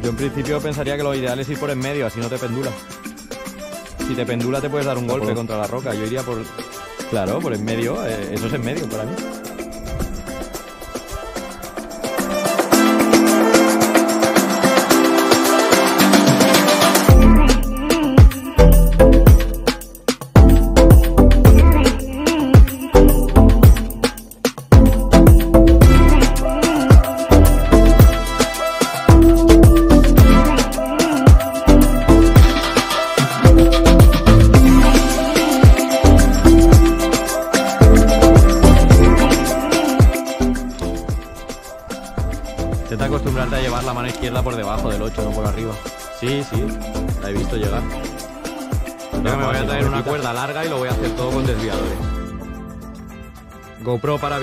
Yo en principio pensaría que lo ideal es ir por en medio, así no te pendula. Si te pendula te puedes dar un golpe contra la roca. Yo iría por... Claro, por en medio. Eso es en medio para mí. Intenta acostumbrarte a llevar la mano izquierda por debajo del 8, no por arriba. Sí, sí, la he visto llegar. Yo me voy a traer una cuerda larga y lo voy a hacer todo con desviadores. GoPro para...